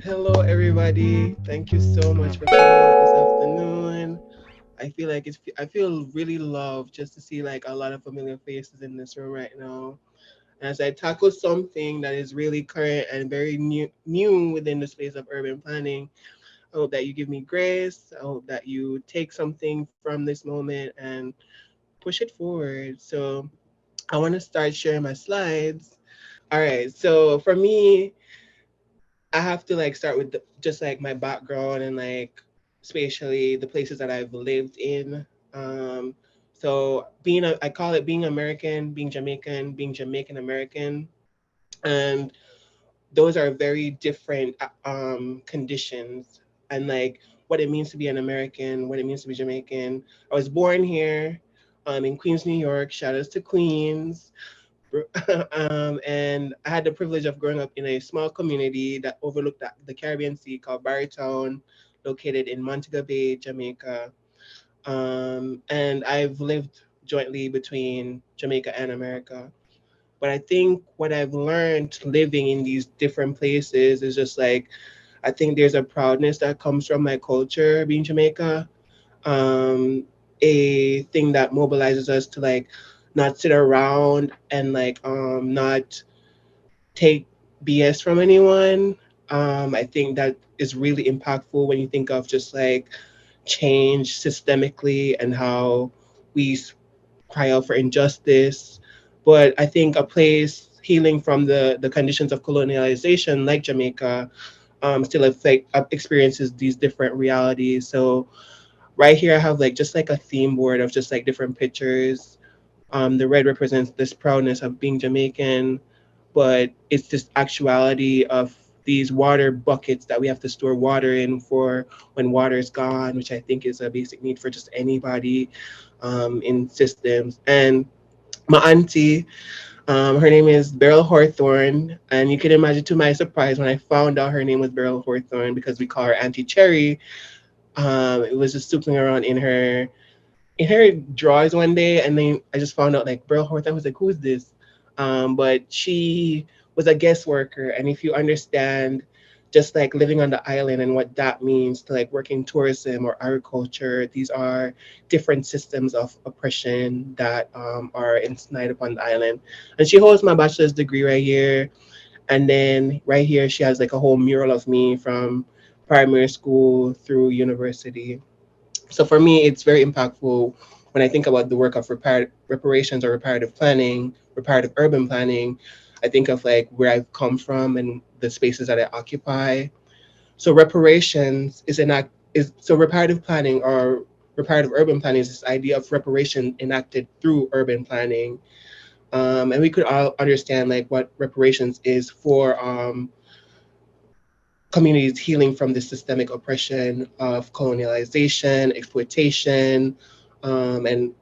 Hello, everybody. Thank you so much for coming out this afternoon. I feel really loved just to see like a lot of familiar faces in this room right now. And as I tackle something that is really current and very new within the space of urban planning, I hope that you give me grace. I hope that you take something from this moment and push it forward. So I want to start sharing my slides. All right. So for me, I have to like start with just like my background and like spatially the places that I've lived in. Um, so I call it being American, being Jamaican, being Jamaican American, and those are very different conditions and like what it means to be an American, what it means to be Jamaican. I was born here, in Queens, New York. Shout outs to Queens. And I had the privilege of growing up in a small community that overlooked the Caribbean Sea called Barrytown, located in Montego Bay, Jamaica. And I've lived jointly between Jamaica and America. But I think what I've learned living in these different places is just like, I think there's a proudness that comes from my culture being Jamaica, um, a thing that mobilizes us to like not sit around and like not take BS from anyone. I think that is really impactful when you think of just like change systemically and how we cry out for injustice. But I think a place healing from the conditions of colonialization, like Jamaica, still experiences these different realities. So right here, I have like just like a theme board of just like different pictures. The red represents this proudness of being Jamaican, but it's this actuality of these water buckets that we have to store water in for when water is gone, which I think is a basic need for just anybody in systems. And my auntie, her name is Beryl Hawthorne, and you can imagine to my surprise when I found out her name was Beryl Hawthorne because we call her Auntie Cherry. It was just stooping around in her drawers one day, and then I just found out like Beryl Hawthorne. I was like, who is this? But she was a guest worker, and if you understand just like living on the island and what that means to like working tourism or agriculture, these are different systems of oppression that are ensnared upon the island. And she holds my bachelor's degree right here, and then right here she has like a whole mural of me from primary school through university. So for me, it's very impactful when I think about the work of reparations or reparative planning, reparative urban planning. I think of like where I've come from and the spaces that I occupy. So reparations is an act is so reparative planning or reparative urban planning is this idea of reparation enacted through urban planning. And we could all understand like what reparations is for communities healing from the systemic oppression of colonialization, exploitation, and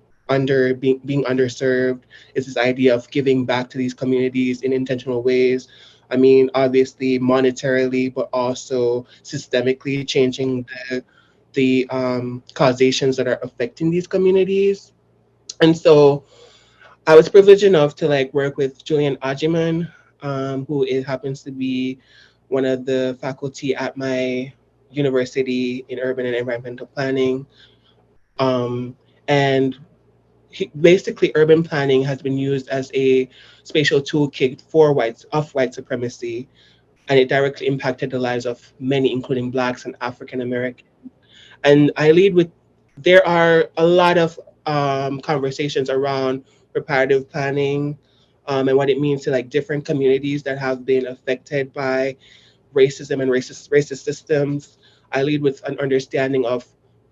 being underserved. Is this idea of giving back to these communities in intentional ways. I mean, obviously monetarily, but also systemically changing the causations that are affecting these communities. And so I was privileged enough to like work with Julian Ajiman, who happens to be one of the faculty at my university in urban and environmental planning. Um, and basically, urban planning has been used as a spatial toolkit for white supremacy, and it directly impacted the lives of many, including Blacks and African Americans. And I lead with there are a lot of conversations around reparative planning, and what it means to like different communities that have been affected by racism and racist systems. I lead with an understanding of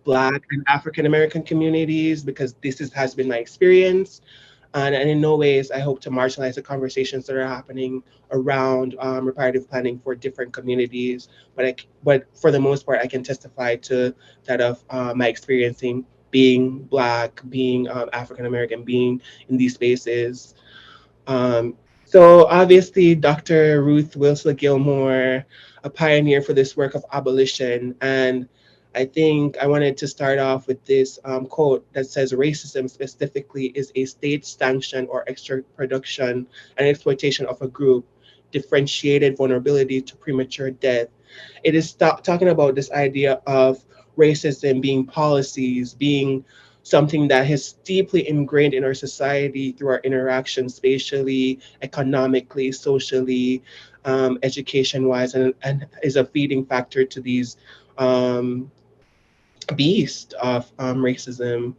Black and African American communities because has been my experience. And in no ways I hope to marginalize the conversations that are happening around reparative planning for different communities. But for the most part, I can testify to that of my experiencing being Black, being African American, being in these spaces. Um, so obviously, Dr. Ruth Wilson Gilmore, a pioneer for this work of abolition, and I think I wanted to start off with this quote that says racism specifically is a state sanctioned or extra production and exploitation of a group differentiated vulnerability to premature death. It is talking about this idea of racism being policies, being something that is deeply ingrained in our society through our interactions spatially, economically, socially, education wise, and is a feeding factor to these um, beasts of racism.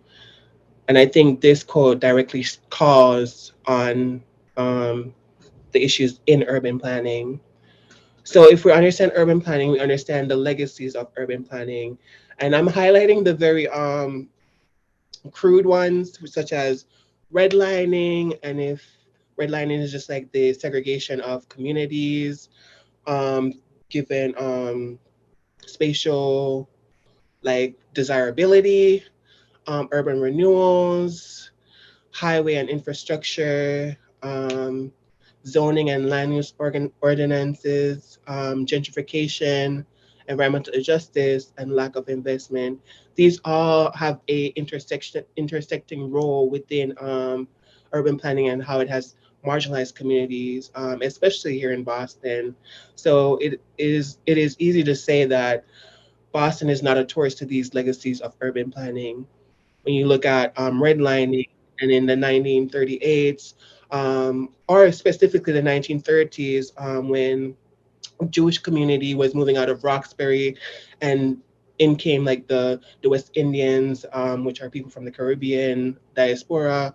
And I think this quote directly calls on um, the issues in urban planning. So if we understand urban planning, we understand the legacies of urban planning. And I'm highlighting the very crude ones, such as redlining, and if redlining is just like the segregation of communities, um, given spatial like desirability, urban renewals, highway and infrastructure, zoning and land use ordinances, gentrification, environmental injustice, and lack of investment. These all have a intersecting role within urban planning and how it has marginalized communities, especially here in Boston. So it is easy to say that Boston is not a tourist to these legacies of urban planning. When you look at redlining and in the 1938s, or specifically the 1930s, when Jewish community was moving out of Roxbury, and in came like the West Indians, which are people from the Caribbean diaspora,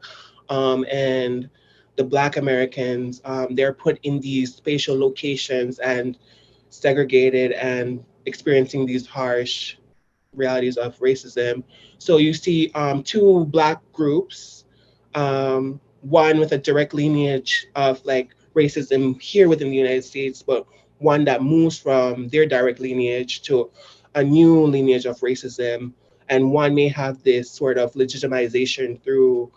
and the Black Americans. They're put in these spatial locations and segregated and experiencing these harsh realities of racism. So you see two Black groups, one with a direct lineage of like racism here within the United States, but one that moves from their direct lineage to a new lineage of racism. And one may have this sort of legitimization through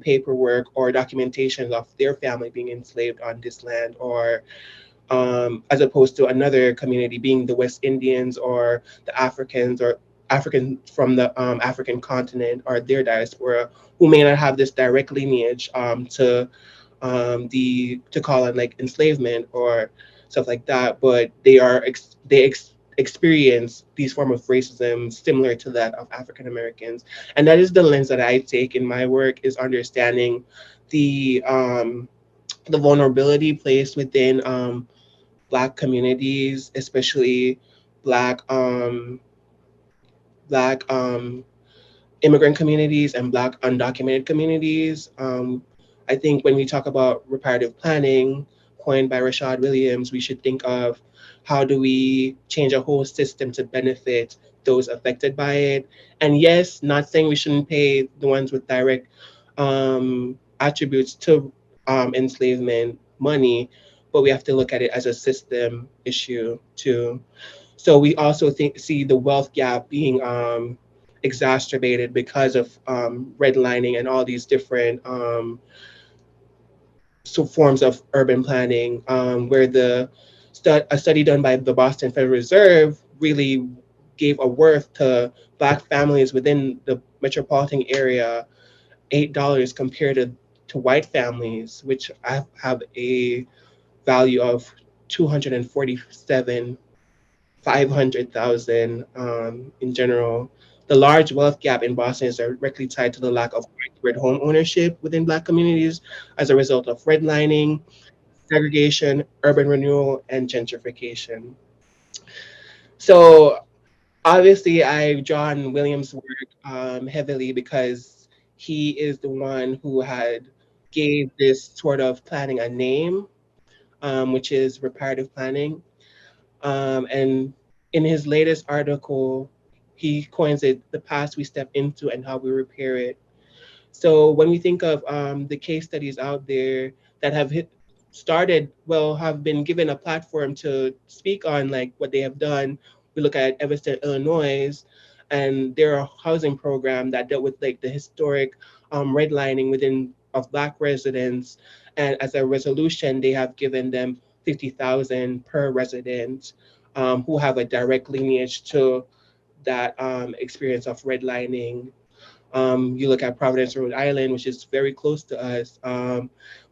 paperwork or documentation of their family being enslaved on this land, or as opposed to another community being the West Indians or the Africans or Africans from the African continent or their diaspora, who may not have this direct lineage to call it like enslavement or stuff like that, but experience these form of racism similar to that of African Americans. And that is the lens that I take in my work, is understanding the um, the vulnerability placed within Black communities, especially Black Black immigrant communities and Black undocumented communities. I think when we talk about reparative planning, coined by Rashad Williams, we should think of how do we change a whole system to benefit those affected by it. And yes, not saying we shouldn't pay the ones with direct attributes to enslavement money, but we have to look at it as a system issue too. So we also see the wealth gap being exacerbated because of redlining and all these different forms of urban planning, where a study done by the Boston Federal Reserve really gave a worth to Black families within the metropolitan area, $8 compared to white families, which have a value of 247 500,000 in general. The large wealth gap in Boston is directly tied to the lack of widespread home ownership within Black communities as a result of redlining, segregation, urban renewal, and gentrification. So obviously, I draw on Williams' work heavily because he is the one who had gave this sort of planning a name, which is reparative planning. And in his latest article, he coins it the past we step into and how we repair it. So when we think of the case studies out there that have been given a platform to speak on like what they have done, we look at Evanston, Illinois, and their housing program that dealt with like the historic redlining within of Black residents, and as a resolution, they have given them 50,000 per resident who have a direct lineage to that experience of redlining. You look at Providence, Rhode Island, which is very close to us,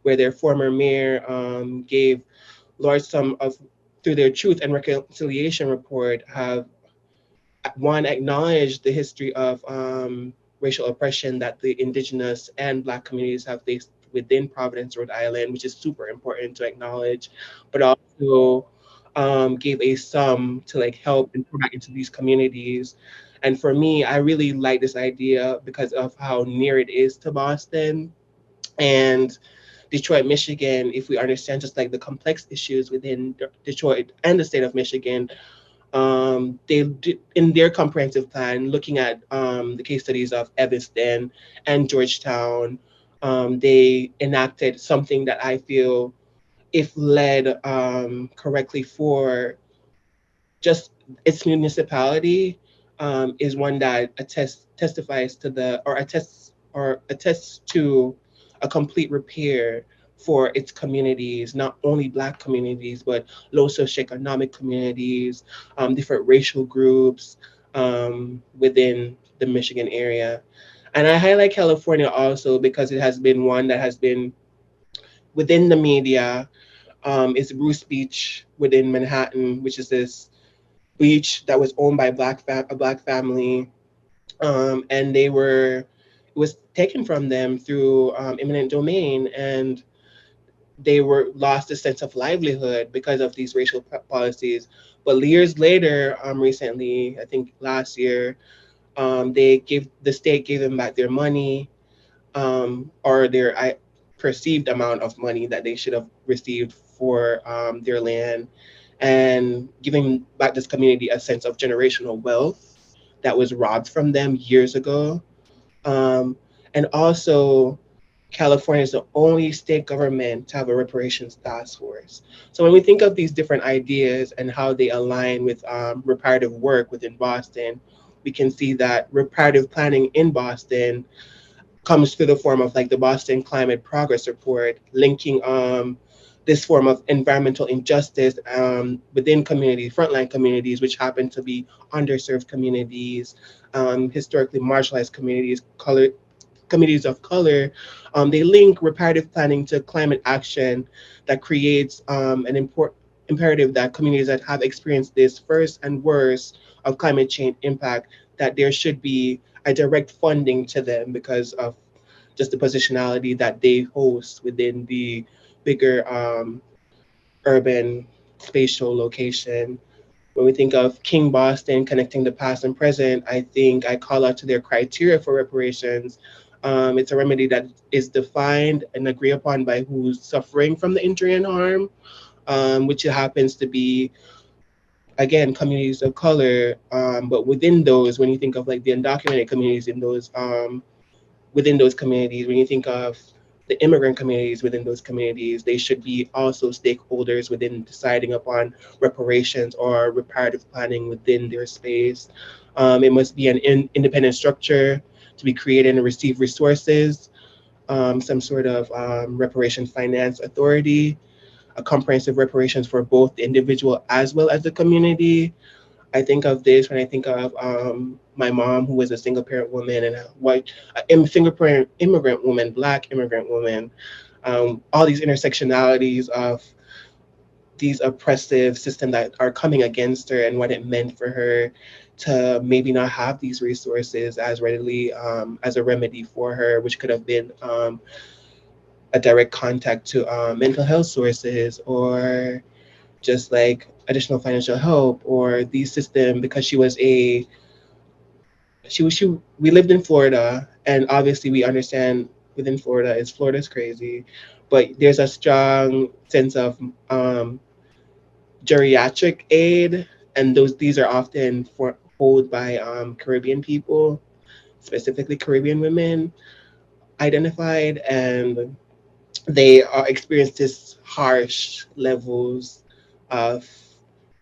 where their former mayor gave large sum of through their Truth and Reconciliation report have one acknowledged the history of racial oppression that the indigenous and black communities have faced within Providence, Rhode Island, which is super important to acknowledge, but also gave a sum to like help and pour back into these communities. And for me, I really like this idea because of how near it is to Boston and Detroit, Michigan. If we understand just like the complex issues within Detroit and the state of Michigan, in their comprehensive plan, looking at the case studies of Evanston and Georgetown, they enacted something that I feel, if led correctly for just its municipality, is one that testifies to the or attests to a complete repair for its communities, not only Black communities but low socioeconomic communities, different racial groups within the Michigan area. And I highlight California also because it has been one that has been within the media. Is Bruce Beach within Manhattan, which is this beach that was owned by a black family, and it was taken from them through eminent domain, and they were lost a sense of livelihood because of these racial policies. But years later, recently, I think last year, the state gave them back their money, or their perceived amount of money that they should have received for their land, and giving back this community a sense of generational wealth that was robbed from them years ago. Um, and also, California is the only state government to have a reparations task force. So when we think of these different ideas and how they align with reparative work within Boston, we can see that reparative planning in Boston comes through the form of like the Boston Climate Progress Report, linking this form of environmental injustice within communities, frontline communities, which happen to be underserved communities, historically marginalized communities, communities of color. They link reparative planning to climate action that creates an imperative that communities that have experienced this first and worst of climate change impact, that there should be a direct funding to them because of just the positionality that they host within the bigger urban spatial location. When we think of King Boston connecting the past and present, I think I call out to their criteria for reparations. It's a remedy that is defined and agreed upon by who's suffering from the injury and harm, which happens to be, again, communities of color. But within those, when you think of like the undocumented communities in those within those communities, when you think of the immigrant communities within those communities, they should be also stakeholders within deciding upon reparations or reparative planning within their space. It must be an independent structure to be created and receive resources, some sort of reparation finance authority, a comprehensive reparations for both the individual as well as the community. I think of this when I think of my mom, who was a single parent woman and a white, single parent immigrant woman, Black immigrant woman. All these intersectionalities of these oppressive systems that are coming against her and what it meant for her to maybe not have these resources as readily as a remedy for her, which could have been a direct contact to mental health sources or just like additional financial help or these system because she we lived in Florida, and obviously we understand within Florida's crazy, but there's a strong sense of um, geriatric aid, and these are often held by Caribbean people, specifically Caribbean women identified, and they experience this harsh levels of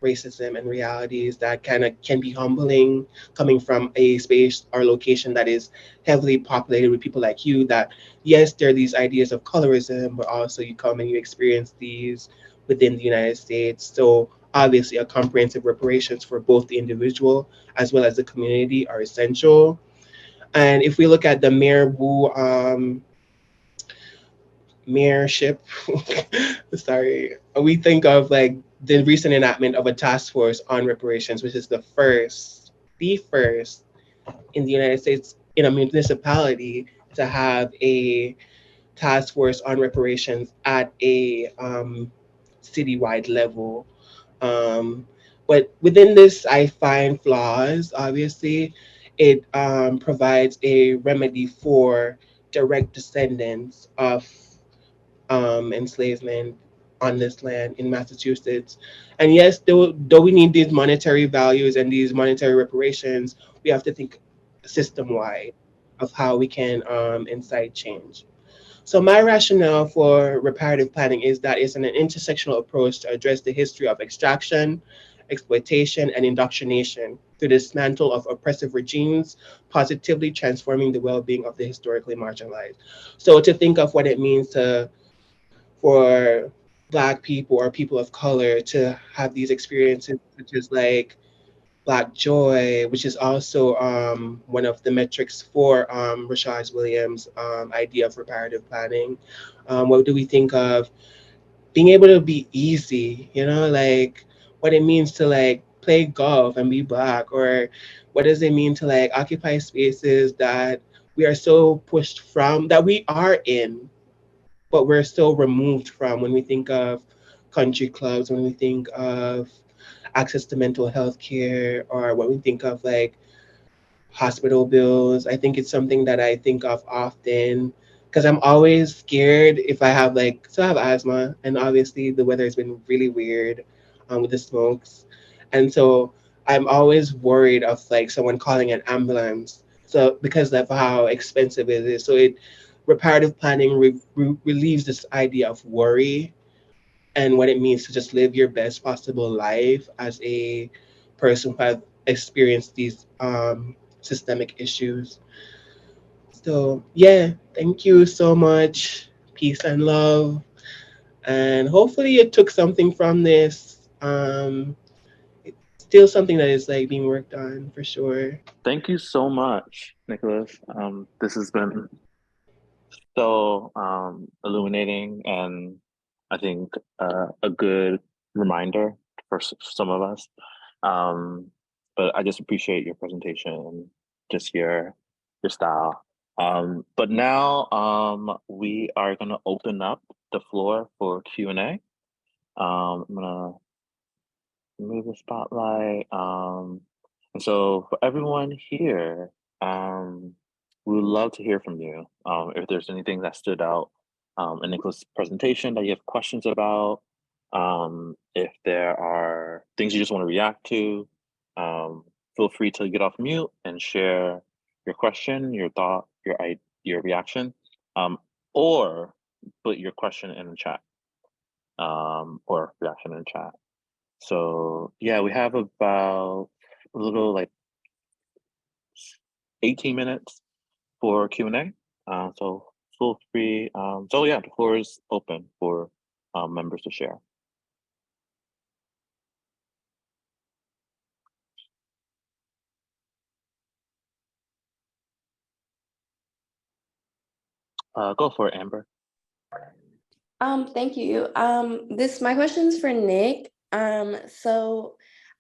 racism and realities that kind of can be humbling coming from a space or location that is heavily populated with people like you, that yes, there are these ideas of colorism, but also you come and you experience these within the United States. So obviously a comprehensive reparations for both the individual as well as the community are essential. And if we look at the Mayor Wu mayorship, sorry, we think of like the recent enactment of a task force on reparations, which is the first in the United States in a municipality to have a task force on reparations at a citywide level. Um, but within this, I find flaws. Obviously, it provides a remedy for direct descendants of enslavement on this land in Massachusetts. And yes, though we need these monetary values and these monetary reparations, we have to think system wide of how we can incite change. So my rationale for reparative planning is that it's an intersectional approach to address the history of extraction, exploitation, and indoctrination to dismantle of oppressive regimes, positively transforming the well-being of the historically marginalized. So to think of what it means to for Black people or people of color to have these experiences, such as like Black joy, which is also one of the metrics for Rashad Williams' idea of reparative planning. What do we think of being able to be easy? You know, like what it means to like play golf and be Black, or what does it mean to like occupy spaces that we are so pushed from, that we are in, but we're still removed from when we think of country clubs, when we think of access to mental health care, or when we think of like hospital bills. I think it's something that I think of often because I'm always scared if I have like, so I have asthma, and obviously the weather has been really weird with the smokes. And so I'm always worried of like someone calling an ambulance. So because of how expensive it is. So reparative planning relieves this idea of worry and what it means to just live your best possible life as a person who has experienced these systemic issues. So, yeah, thank you so much. Peace and love. And hopefully, you took something from this. It's still something that is like being worked on for sure. Thank you so much, Nicholas. This has been so illuminating, and I think a good reminder for some of us. Um, but I just appreciate your presentation and just your style. But now we are going to open up the floor for Q&A. I'm gonna move the spotlight. And so for everyone here, we would love to hear from you. If there's anything that stood out in Nicholas' presentation that you have questions about, if there are things you just want to react to, um, feel free to get off mute and share your question, your thought, your reaction, um, or put your question in the chat, or reaction in the chat. So yeah, we have about a little like 18 minutes for Q&A. So feel free. So yeah, the floor is open for members to share. Go for it, Amber. Thank you. This my question's for Nick. So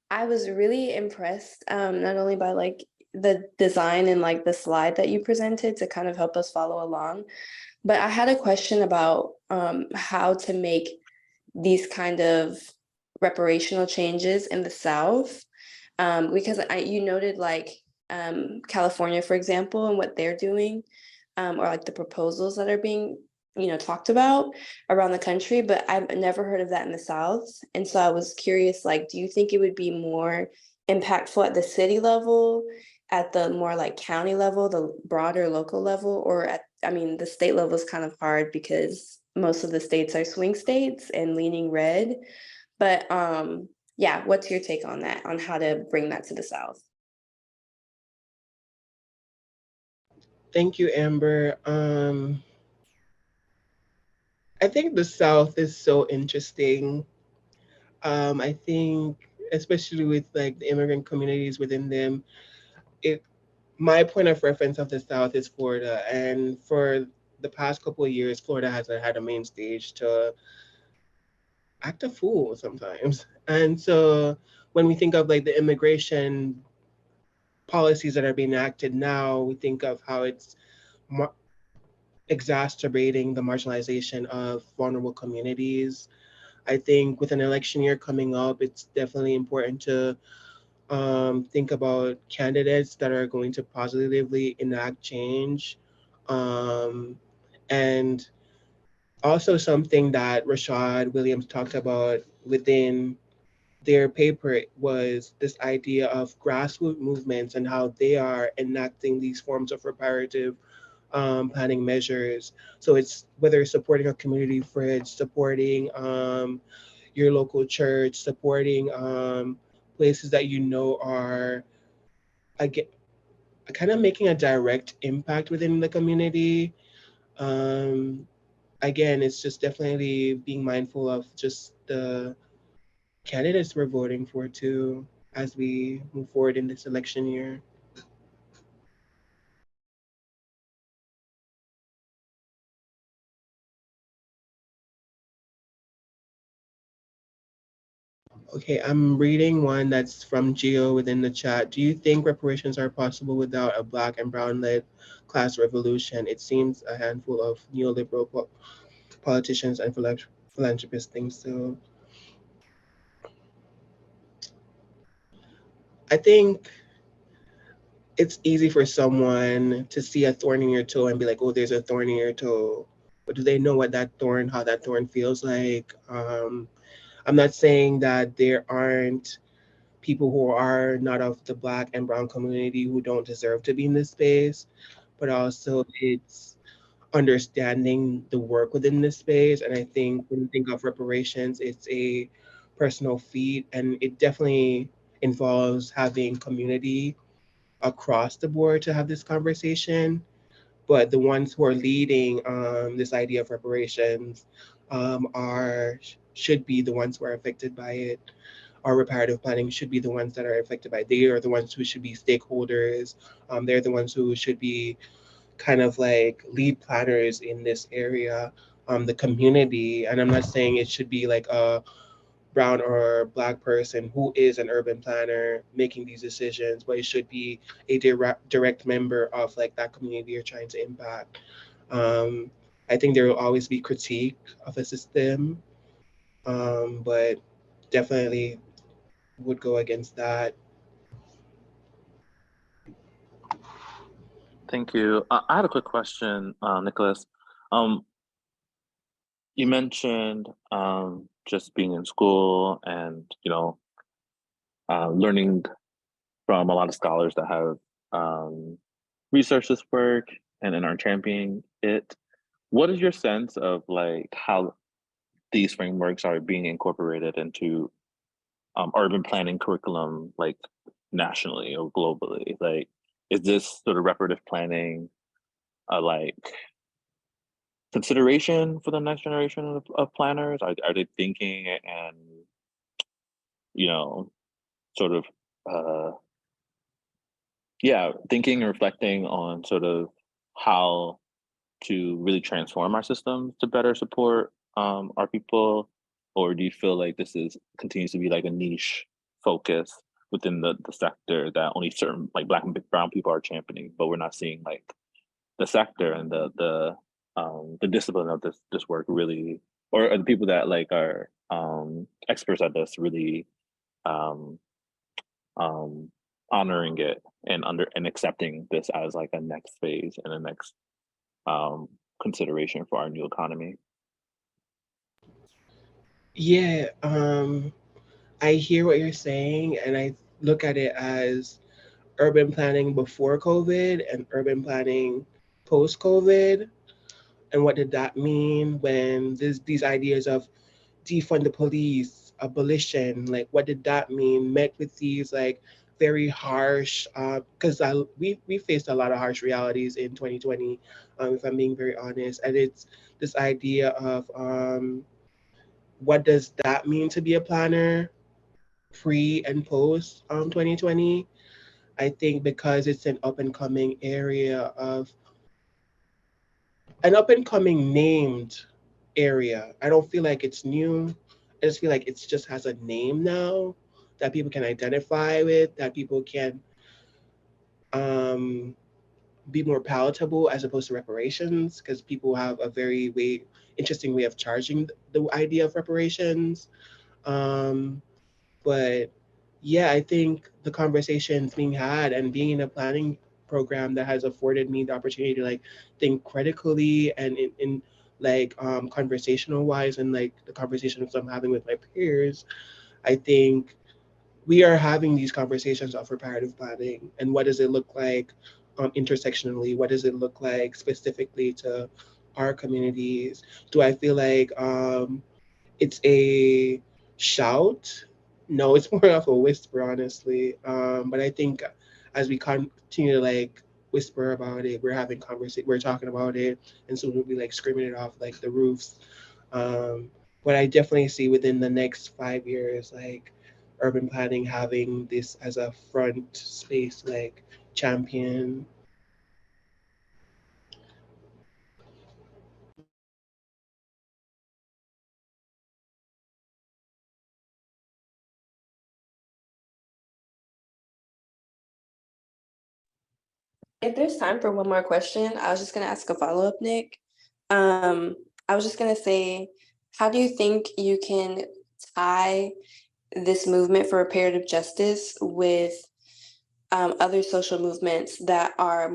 I was really impressed, not only by like the design and like the slide that you presented to kind of help us follow along, but I had a question about how to make these kind of reparational changes in the South. Because you noted like California, for example, and what they're doing, or like the proposals that are being, talked about around the country, but I've never heard of that in the South. And so I was curious, like, do you think it would be more impactful at the city level, at the more like county level, the broader local level, or I mean, the state level is kind of hard because most of the states are swing states and leaning red. But yeah, what's your take on that, on how to bring that to the South? Thank you, Amber. I think the South is so interesting. I think, especially with like the immigrant communities within them, it my point of reference of the South is Florida, and for the past couple of years, Florida hasn't had a main stage to act a fool sometimes. And so when we think of like the immigration policies that are being enacted now, we think of how it's mar- exacerbating the marginalization of vulnerable communities. I think with an election year coming up, it's definitely important to think about candidates that are going to positively enact change. Um, and also, something that Rashad Williams talked about within their paper was this idea of grassroots movements and how they are enacting these forms of reparative planning measures. So it's whether it's supporting a community fridge, supporting your local church, supporting places that you know are again, kind of making a direct impact within the community. Um, Again, it's just definitely being mindful of just the candidates we're voting for too as we move forward in this election year. Okay, I'm reading one that's from Geo within the chat. Do you think reparations are possible without a black and brown led class revolution? It seems a handful of neoliberal politicians and philanthropists think so. I think it's easy for someone to see a thorn in your toe and be like, oh, there's a thorn in your toe. But do they know what that thorn, how that thorn feels like? I'm not saying that there aren't people who are not of the black and brown community who don't deserve to be in this space, but also it's understanding the work within this space. And I think when you think of reparations, it's a personal feat and it definitely involves having community across the board to have this conversation. But the ones who are leading this idea of reparations are should be the ones who are affected by it. Our reparative planning should be the ones that are affected by it. They are the ones who should be stakeholders. They're the ones who should be kind of like lead planners in this area. The community, and I'm not saying it should be like a brown or black person who is an urban planner making these decisions, but it should be a direct member of like that community you're trying to impact. Um, I think there will always be critique of a system, but definitely would go against that. Thank you. I had a quick question, Nicholas. Um, you mentioned just being in school and learning from a lot of scholars that have researched this work and are championing it. What is your sense of like how these frameworks are being incorporated into urban planning curriculum, like nationally or globally? Like, is this sort of reparative planning like consideration for the next generation of planners? Are they thinking and you know sort of uh, yeah, thinking and reflecting on sort of how to really transform our systems to better support our people, or do you feel like this is continues to be like a niche focus within the sector that only certain like black and brown people are championing, but we're not seeing like the sector and the discipline of this work really, or the people that like are experts at this really um, um, honoring it and accepting this as like a next phase and a next um, consideration for our new economy. Yeah, I hear what you're saying, and I look at it as urban planning before COVID and urban planning post COVID. And what did that mean when these ideas of defund the police, abolition, like what did that mean? Met with these like very harsh, because we faced a lot of harsh realities in 2020, if I'm being very honest. And it's this idea of what does that mean to be a planner pre and post 2020. I think because it's an up and coming area of an up and coming named area. I don't feel like it's new. I just feel like it just has a name now that people can identify with, that people can um, be more palatable as opposed to reparations, because people have a very interesting way of charging the idea of reparations. Um, but yeah, I think the conversations being had and being in a planning program that has afforded me the opportunity to like think critically and in like conversational wise, and like the conversations I'm having with my peers, I think we are having these conversations of reparative planning and what does it look like intersectionally, what does it look like specifically to our communities. Do I feel like it's a shout? No, it's more of a whisper, honestly. But I think as we continue to like whisper about it, we're having conversation, we're talking about it, and soon we'll be like screaming it off like the roofs. Um, but I definitely see within the next 5 years, like urban planning having this as a front space, like champion. If there's time for one more question, I was just gonna ask a follow-up, Nick. Um, I was just gonna say, how do you think you can tie this movement for reparative justice with other social movements that are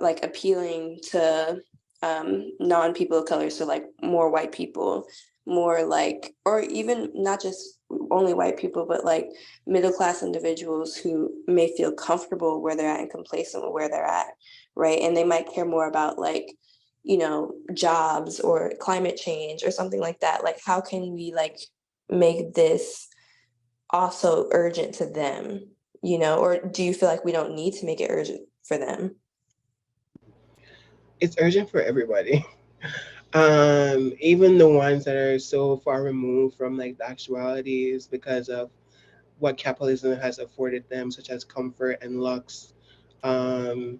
like appealing to non-people of color, so like more white people, more like, or even not just only white people, but like middle class individuals who may feel comfortable where they're at and complacent with where they're at, right? And they might care more about like, you know, jobs or climate change or something like that. Like, how can we like make this also urgent to them, you know, or do you feel like we don't need to make it urgent for them? It's urgent for everybody. Even the ones that are so far removed from like the actualities because of what capitalism has afforded them, such as comfort and lux, um,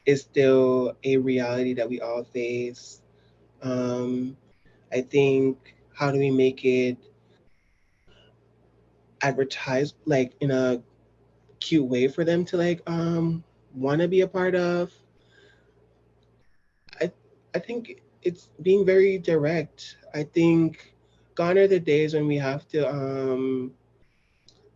is still a reality that we all face. Um, I think how do we make it advertise like in a cute way for them to like want to be a part of? I I think it's being very direct. I think gone are the days when we have to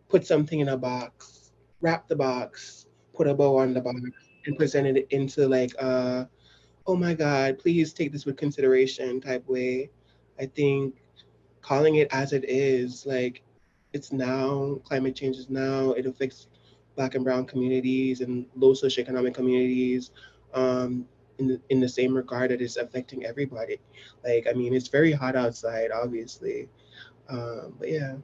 put something in a box, wrap the box, put a bow on the box, and present it into like oh my God, please take this with consideration type way. I think calling it as it is, like it's now, climate change is now, it affects Black and Brown communities and low socioeconomic communities in the same regard that it's affecting everybody. Like, I mean, it's very hot outside, obviously. But yeah.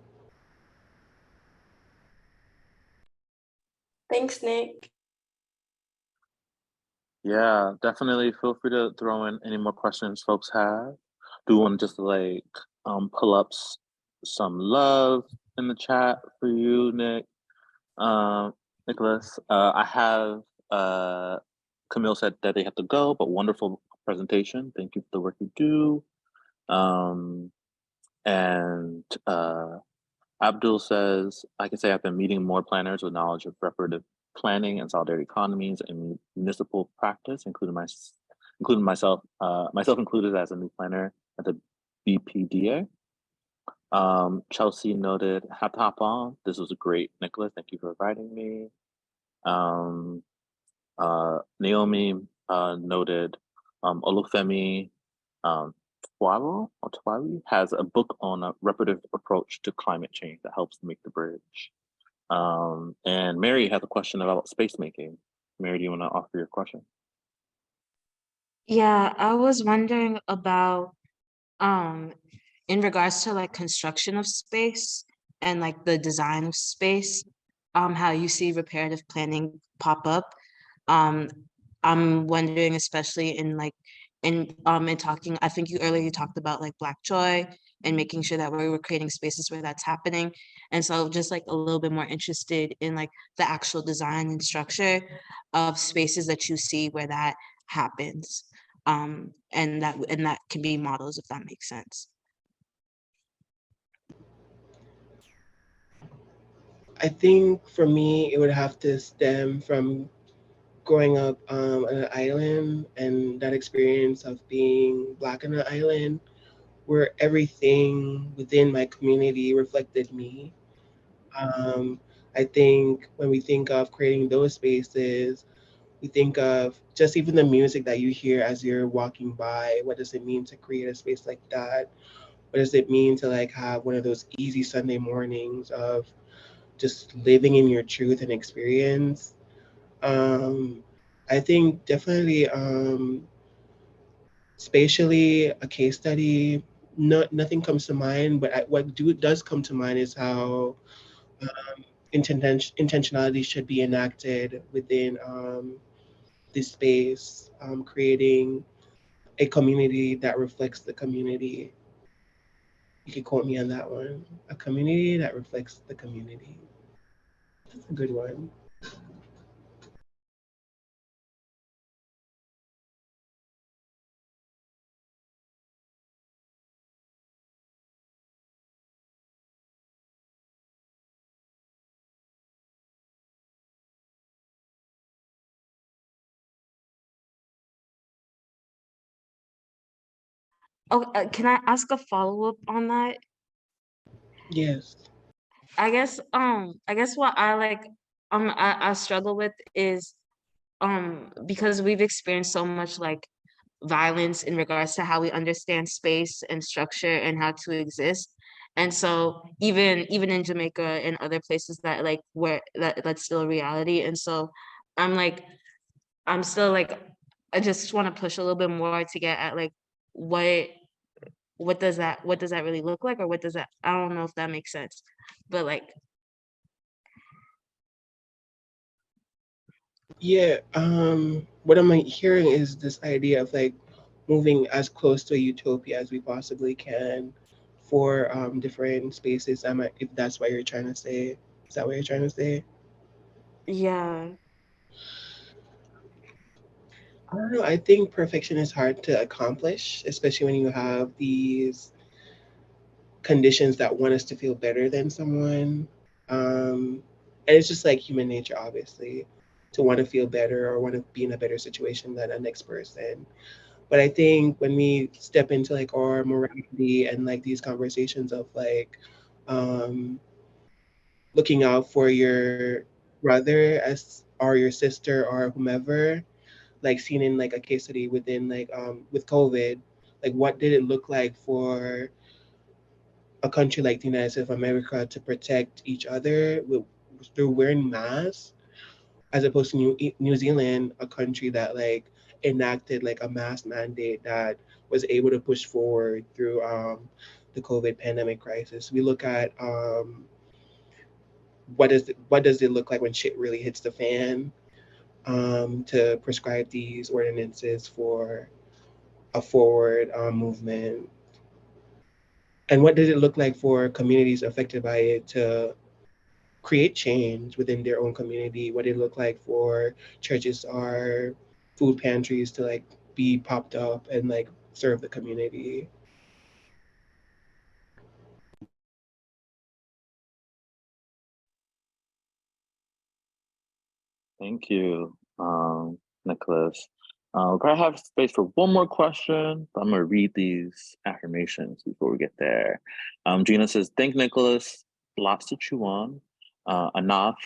Thanks, Nick. Yeah, definitely feel free to throw in any more questions folks have. Do want to just like pull up some love in the chat for you, Nick, Nicholas. I have Camille said that they have to go, but wonderful presentation. Thank you for the work you do. Um, and Abdul says, I can say I've been meeting more planners with knowledge of reparative planning and solidarity economies and municipal practice, including myself, myself included as a new planner at the BPDA. Chelsea noted, have to hop on. This was a great, Nicholas. Thank you for inviting me. Um, Naomi noted, Olufemi Twawi has a book on a reparative approach to climate change that helps make the bridge. And Mary has a question about space making. Mary, do you want to offer your question? Yeah, I was wondering about um in regards to like construction of space and like the design of space, how you see reparative planning pop up. Um, I'm wondering, especially in like in talking, I think you earlier talked about like Black joy and making sure that we're creating spaces where that's happening. And so just like a little bit more interested in like the actual design and structure of spaces that you see where that happens. and that can be models, if that makes sense. I think for me, it would have to stem from growing up on an island and that experience of being Black on an island, where everything within my community reflected me. Um, I think when we think of creating those spaces, we think of just even the music that you hear as you're walking by. What does it mean to create a space like that? What does it mean to like have one of those easy Sunday mornings of just living in your truth and experience? Um, I think definitely spatially a case study. Nothing comes to mind, but does come to mind is how intentionality should be enacted within this space, creating a community that reflects the community. You could quote me on that one. A community that reflects the community. That's a good one. Oh, can I ask a follow-up on that? Yes. I guess what I like, I struggle with is, because we've experienced so much like violence in regards to how we understand space and structure and how to exist. And so even in Jamaica and other places that like where that's still a reality. And so I'm like, I'm still like, I just want to push a little bit more to get at like what what does that really look like, or what does that, I don't know if that makes sense. But like, Yeah. What I'm like, hearing is this idea of like moving as close to a utopia as we possibly can for different spaces. If that's what you're trying to say. Is that what you're trying to say? yeah. I don't know. I think perfection is hard to accomplish, especially when you have these conditions that want us to feel better than someone. And it's just like human nature, obviously, to want to feel better or want to be in a better situation than the next person. But I think when we step into like our morality and like these conversations of like um, looking out for your brother as or your sister or whomever, like seen in like a case study within like with COVID, like what did it look like for a country like the United States of America to protect each other through wearing masks, as opposed to New Zealand, a country that like enacted like a mask mandate that was able to push forward through the COVID pandemic crisis. We look at what does it look like when shit really hits the fan, to prescribe these ordinances for a forward movement, and what does it look like for communities affected by it to create change within their own community, what it look like for churches or food pantries to like be popped up and like serve the community. Thank you, Nicholas. We'll probably have space for one more question, but I'm gonna read these affirmations before we get there. Gina says, "Thank Nicholas, lots to chew on." Anaf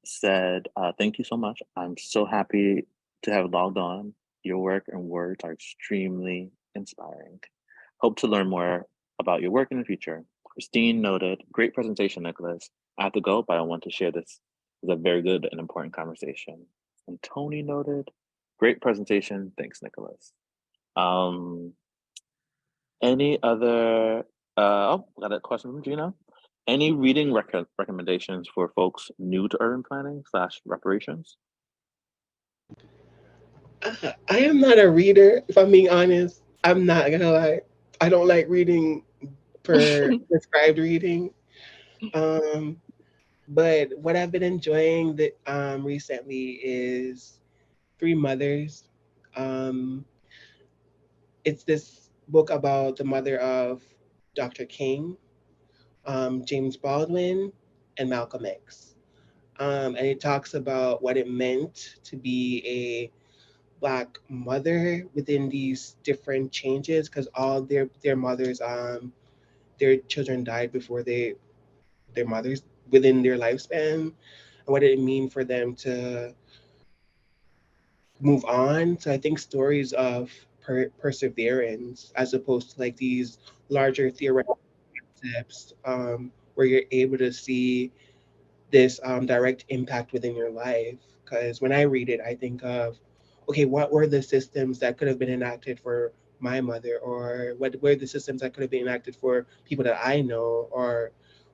said, "Thank you so much. I'm so happy to have logged on. Your work and words are extremely inspiring. Hope to learn more about your work in the future." Christine noted, "Great presentation, Nicholas. I have to go, but I want to share this. It's a very good and important conversation." And Tony noted, "Great presentation. Thanks, Nicholas." Um, any other, got a question from Gina. Any reading recommendations for folks new to urban planning slash reparations? I am not a reader, if I'm being honest. I'm not gonna lie. I don't like reading per prescribed reading. Um, but what I've been enjoying recently is Three Mothers. Um, it's this book about the mother of Dr. King, James Baldwin, and Malcolm X. And it talks about what it meant to be a Black mother within these different changes, because all their mothers, their children died before their mothers within their lifespan, and what did it mean for them to move on. So I think stories of perseverance, as opposed to like these larger theoretical concepts, where you're able to see this direct impact within your life. Because when I read it, I think of, okay, what were the systems that could have been enacted for my mother, or what were the systems that could have been enacted for people that I know, or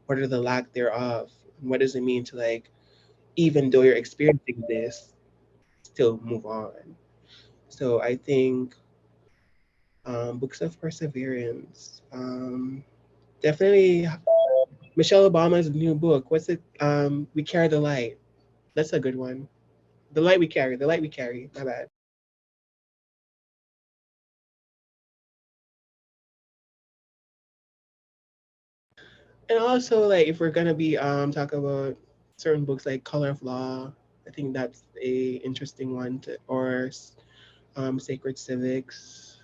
what are the lack thereof? What does it mean to, like, even though you're experiencing this, still move on? So I think books of perseverance. Definitely Michelle Obama's new book. What's it? We Carry the Light. That's a good one. The light we carry. The light we carry. My bad. And also, like, if we're gonna be talk about certain books like Color of Law, I think that's a interesting one to, or Sacred Civics.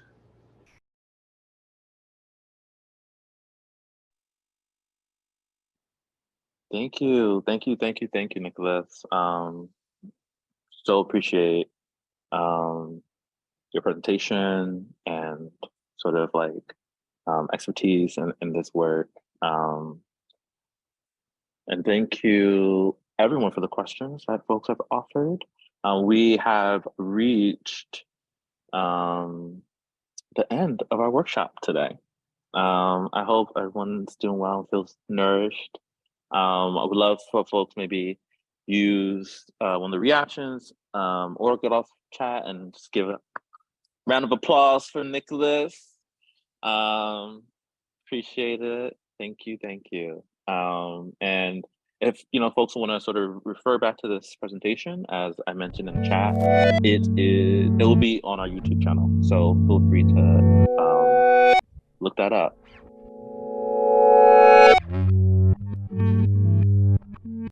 Thank you, Nicholas. So appreciate um, your presentation and sort of like expertise in this work. Um, and thank you everyone for the questions that folks have offered. We have reached um, the end of our workshop today. I hope everyone's doing well and feels nourished. I would love for folks maybe use one of the reactions or get off chat and just give a round of applause for Nicholas. Um, Appreciate it. Thank you, thank you. And if folks want to sort of refer back to this presentation, as I mentioned in the chat, it will be on our YouTube channel. So feel free to look that up.